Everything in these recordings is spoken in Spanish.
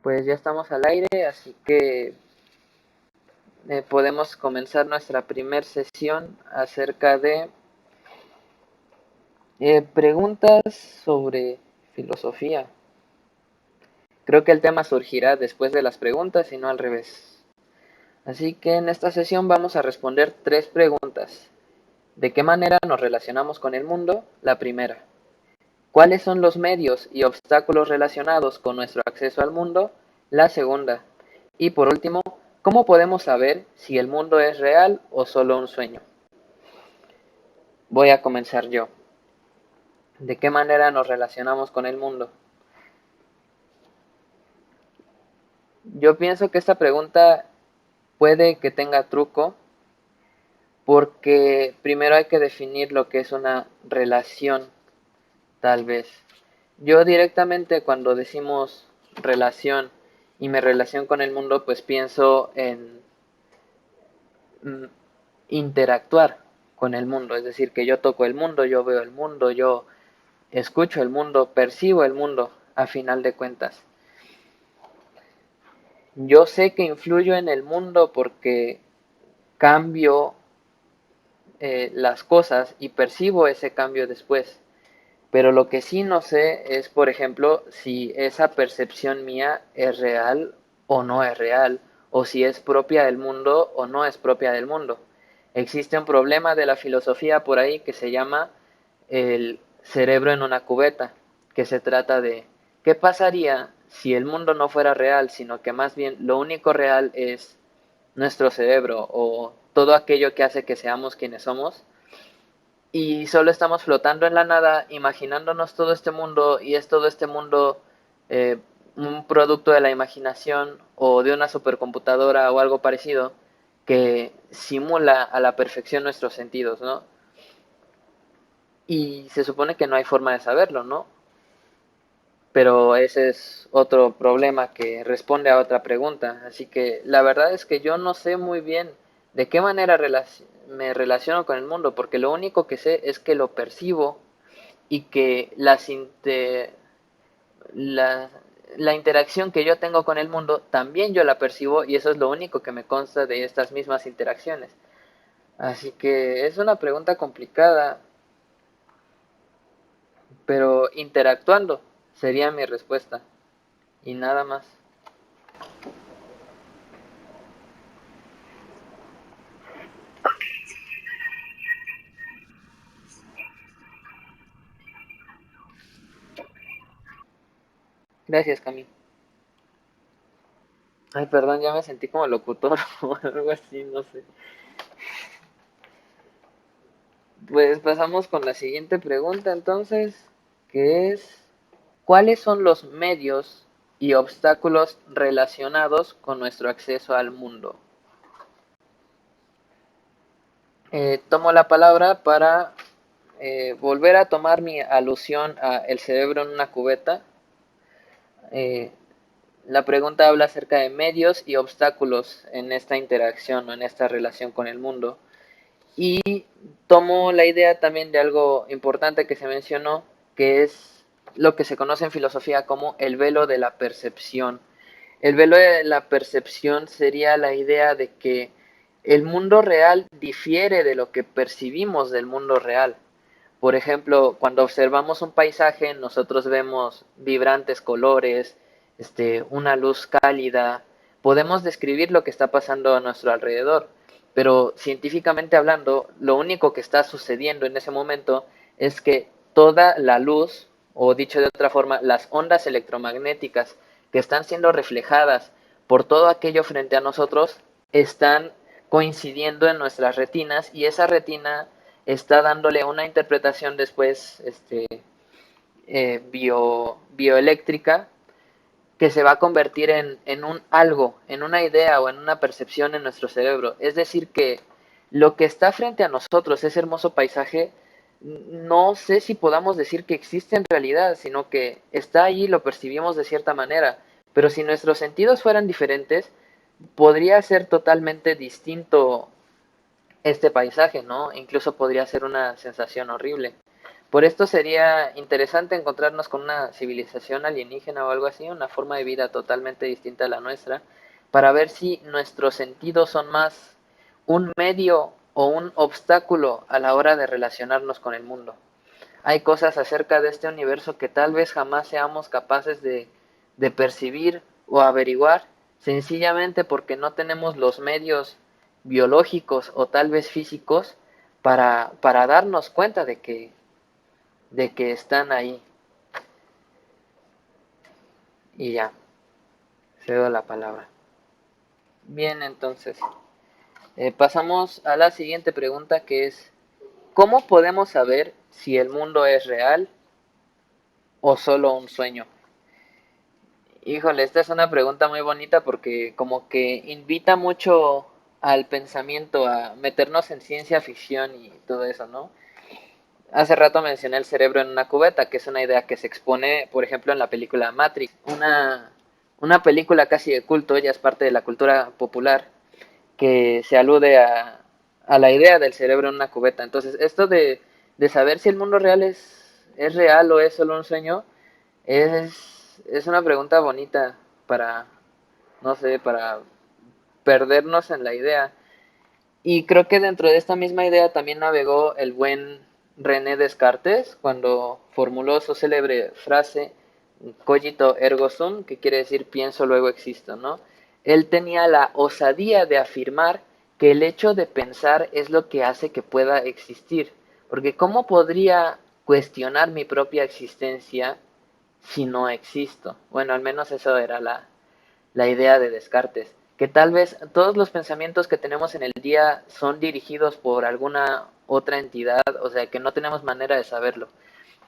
Pues ya estamos al aire, así que podemos comenzar nuestra primer sesión acerca de preguntas sobre filosofía. Creo que el tema surgirá después de las preguntas y no al revés. Así que en esta sesión vamos a responder 3 preguntas. ¿De qué manera nos relacionamos con el mundo? La primera. ¿Cuáles son los medios y obstáculos relacionados con nuestro acceso al mundo? La segunda. Y por último, ¿cómo podemos saber si el mundo es real o solo un sueño? Voy a comenzar yo. ¿De qué manera nos relacionamos con el mundo? Yo pienso que esta pregunta puede que tenga truco porque primero hay que definir lo que es una relación, tal vez. Yo directamente cuando decimos relación y me relación con el mundo, pues pienso en mm, interactuar con el mundo, es decir, que yo toco el mundo, yo veo el mundo, yo escucho el mundo, percibo el mundo, a final de cuentas. Yo sé que influyo en el mundo porque cambio las cosas y percibo ese cambio después. Pero lo que sí no sé es, por ejemplo, si esa percepción mía es real o no es real, o si es propia del mundo o no es propia del mundo. Existe un problema de la filosofía por ahí que se llama el cerebro en una cubeta, que se trata de qué pasaría si el mundo no fuera real, sino que más bien lo único real es nuestro cerebro o todo aquello que hace que seamos quienes somos y solo estamos flotando en la nada, imaginándonos todo este mundo y es todo este mundo eh, un producto de la imaginación o de una supercomputadora o algo parecido que simula a la perfección nuestros sentidos, ¿no? Y se supone que no hay forma de saberlo, ¿no? Pero ese es otro problema que responde a otra pregunta. Así que la verdad es que yo no sé muy bien de qué manera me relaciono con el mundo, porque lo único que sé es que lo percibo y que la, la interacción que yo tengo con el mundo también yo la percibo y eso es lo único que me consta de estas mismas interacciones. Así que es una pregunta complicada, pero interactuando sería mi respuesta y nada más. Gracias, Cami. Ay, perdón, ya me sentí como locutor o algo así, no sé. Pues pasamos con la siguiente pregunta entonces, que es, ¿cuáles son los medios y obstáculos relacionados con nuestro acceso al mundo? Tomo la palabra para volver a tomar mi alusión a el cerebro en una cubeta. Eh, la pregunta habla acerca de medios y obstáculos en esta interacción o en esta relación con el mundo. Y tomo la idea también de algo importante que se mencionó, que es lo que se conoce en filosofía como el velo de la percepción. El velo de la percepción sería la idea de que el mundo real difiere de lo que percibimos del mundo real. Por ejemplo, cuando observamos un paisaje, nosotros vemos vibrantes colores, una luz cálida, podemos describir lo que está pasando a nuestro alrededor, pero científicamente hablando, lo único que está sucediendo en ese momento es que toda la luz, o dicho de otra forma, las ondas electromagnéticas que están siendo reflejadas por todo aquello frente a nosotros, están coincidiendo en nuestras retinas y esa retina está dándole una interpretación después bioeléctrica que se va a convertir en un algo, en una idea o en una percepción en nuestro cerebro. Es decir, que lo que está frente a nosotros, ese hermoso paisaje, no sé si podamos decir que existe en realidad, sino que está ahí y lo percibimos de cierta manera. Pero si nuestros sentidos fueran diferentes, podría ser totalmente distinto este paisaje, ¿no? Incluso podría ser una sensación horrible. Por esto sería interesante encontrarnos con una civilización alienígena o algo así, una forma de vida totalmente distinta a la nuestra, para ver si nuestros sentidos son más un medio o un obstáculo a la hora de relacionarnos con el mundo. Hay cosas acerca de este universo que tal vez jamás seamos capaces de percibir o averiguar, sencillamente porque no tenemos los medios biológicos o tal vez físicos para darnos cuenta de que están ahí. Y ya, cedo la palabra. Bien, entonces, pasamos a la siguiente pregunta, que es, ¿cómo podemos saber si el mundo es real o solo un sueño? Híjole, esta es una pregunta muy bonita porque como que invita mucho al pensamiento, a meternos en ciencia ficción y todo eso, ¿no? Hace rato mencioné el cerebro en una cubeta, que es una idea que se expone, por ejemplo, en la película Matrix, una película casi de culto, ya es parte de la cultura popular, que se alude a la idea del cerebro en una cubeta. Entonces, esto de saber si el mundo real es real o es solo un sueño, es una pregunta bonita para, no sé, para perdernos en la idea. Y creo que dentro de esta misma idea también navegó el buen René Descartes cuando formuló su célebre frase cogito ergo sum, que quiere decir pienso luego existo, ¿no? Él tenía la osadía de afirmar que el hecho de pensar es lo que hace que pueda existir, porque ¿cómo podría cuestionar mi propia existencia si no existo? Bueno, al menos eso era la idea de Descartes, que tal vez todos los pensamientos que tenemos en el día son dirigidos por alguna otra entidad, o sea que no tenemos manera de saberlo.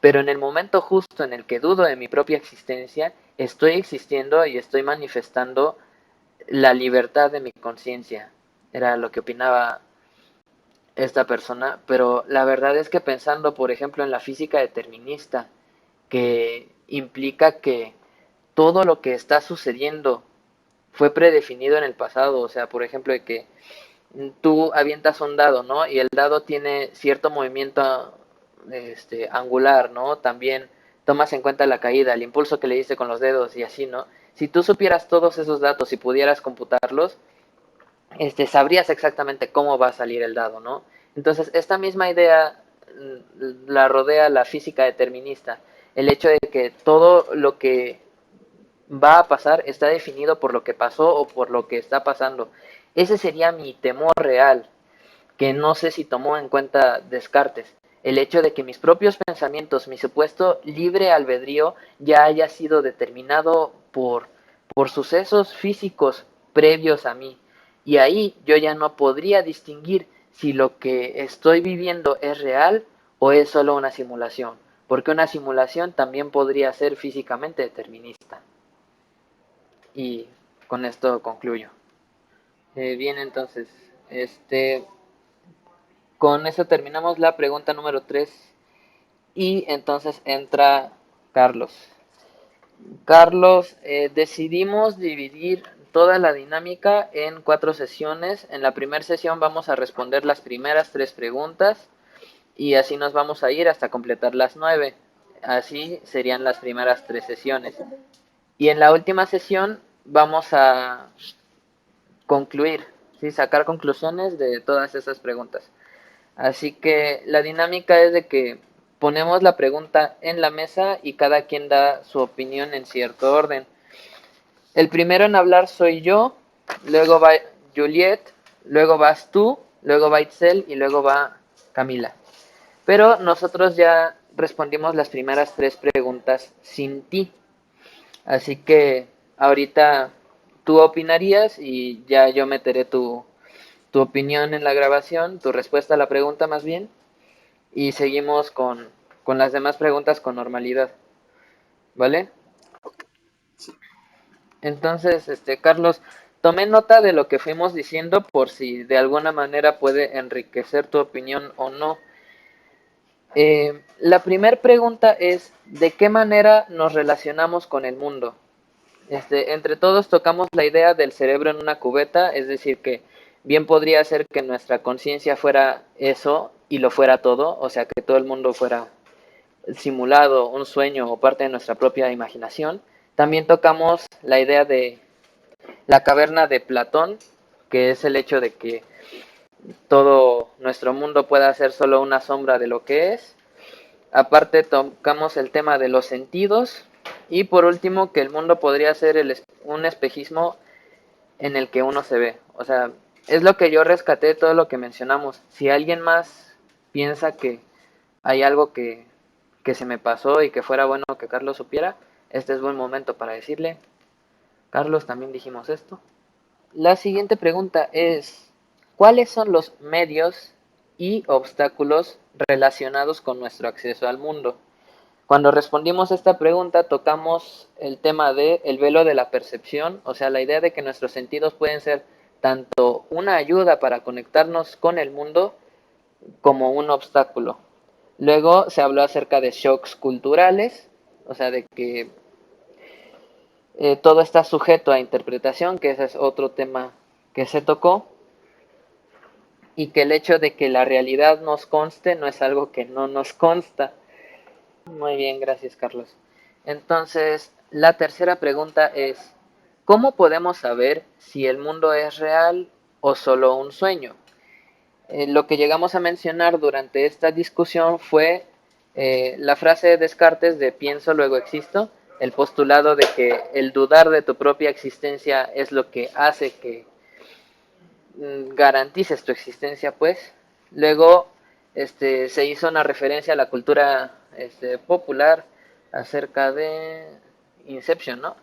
Pero en el momento justo en el que dudo de mi propia existencia, estoy existiendo y estoy manifestando la libertad de mi conciencia. Era lo que opinaba esta persona, pero la verdad es que pensando, por ejemplo, en la física determinista, que implica que todo lo que está sucediendo fue predefinido en el pasado, o sea, por ejemplo, de que tú avientas un dado, ¿no? Y el dado tiene cierto movimiento angular, ¿no? También tomas en cuenta la caída, el impulso que le diste con los dedos y así, ¿no? Si tú supieras todos esos datos y pudieras computarlos, sabrías exactamente cómo va a salir el dado, ¿no? Entonces, esta misma idea la rodea la física determinista, el hecho de que todo lo que va a pasar está definido por lo que pasó o por lo que está pasando. Ese sería mi temor real, que no sé si tomó en cuenta Descartes. El hecho de que mis propios pensamientos, mi supuesto libre albedrío, ya haya sido determinado por sucesos físicos previos a mí. Y ahí yo ya no podría distinguir si lo que estoy viviendo es real o es solo una simulación. Porque una simulación también podría ser físicamente determinista. Y con esto concluyo. Bien, entonces, con eso terminamos la pregunta número 3 y entonces entra Carlos. Carlos, decidimos dividir toda la dinámica en 4 sesiones. En la primera sesión vamos a responder las primeras 3 preguntas y así nos vamos a ir hasta completar las 9. Así serían las primeras 3 sesiones. Y en la última sesión vamos a concluir, ¿sí? Sacar conclusiones de todas esas preguntas. Así que la dinámica es de que ponemos la pregunta en la mesa y cada quien da su opinión en cierto orden. El primero en hablar soy yo, luego va Juliet, luego vas tú, luego va Itzel y luego va Camila. Pero nosotros ya respondimos las primeras 3 preguntas sin ti. Así que ahorita tú opinarías y ya yo meteré tu opinión en la grabación, tu respuesta a la pregunta más bien, y seguimos con las demás preguntas con normalidad, ¿vale? Entonces, Carlos, tomé nota de lo que fuimos diciendo por si de alguna manera puede enriquecer tu opinión o no. La primera pregunta es, ¿de qué manera nos relacionamos con el mundo? Entre todos tocamos la idea del cerebro en una cubeta, es decir, que bien podría ser que nuestra conciencia fuera eso y lo fuera todo, o sea, que todo el mundo fuera simulado, un sueño o parte de nuestra propia imaginación. También tocamos la idea de la caverna de Platón, que es el hecho de que todo nuestro mundo pueda ser solo una sombra de lo que es. Aparte tocamos el tema de los sentidos y por último que el mundo podría ser un espejismo en el que uno se ve. O sea, es lo que yo rescaté de todo lo que mencionamos. Si alguien más piensa que hay algo que se me pasó y que fuera bueno que Carlos supiera, este es buen momento para decirle, Carlos, también dijimos esto. La siguiente pregunta es, ¿cuáles son los medios y obstáculos relacionados con nuestro acceso al mundo? Cuando respondimos esta pregunta tocamos el tema de el velo de la percepción, o sea, la idea de que nuestros sentidos pueden ser tanto una ayuda para conectarnos con el mundo como un obstáculo. Luego se habló acerca de shocks culturales, o sea, de que todo está sujeto a interpretación, que ese es otro tema que se tocó, y que el hecho de que la realidad nos conste no es algo que no nos consta. Muy bien, gracias Carlos. Entonces, la tercera pregunta es, ¿cómo podemos saber si el mundo es real o solo un sueño? Lo que llegamos a mencionar durante esta discusión fue la frase de Descartes de pienso, luego existo, el postulado de que el dudar de tu propia existencia es lo que hace que garantices tu existencia, pues. Luego se hizo una referencia a la cultura popular acerca de Inception, ¿no?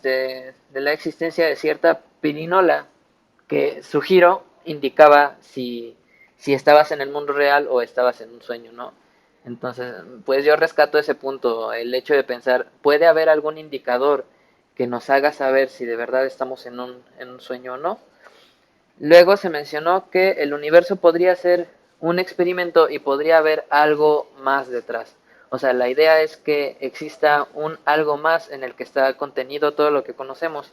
De la existencia de cierta pirinola que su giro indicaba si estabas en el mundo real o estabas en un sueño, ¿no? Entonces, pues yo rescato ese punto, el hecho de pensar, ¿puede haber algún indicador que nos haga saber si de verdad estamos en un sueño o no? Luego se mencionó que el universo podría ser un experimento y podría haber algo más detrás. O sea, la idea es que exista un algo más en el que está contenido todo lo que conocemos.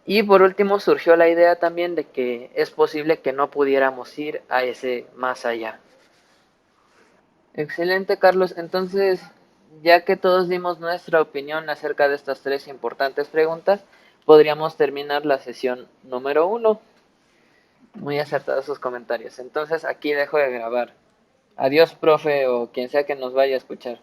Y por último surgió la idea también de que es posible que no pudiéramos ir a ese más allá. Excelente, Carlos. Entonces, ya que todos dimos nuestra opinión acerca de estas tres importantes preguntas, podríamos terminar la sesión número uno. Muy acertados sus comentarios. Entonces aquí dejo de grabar. Adiós, profe, o quien sea que nos vaya a escuchar.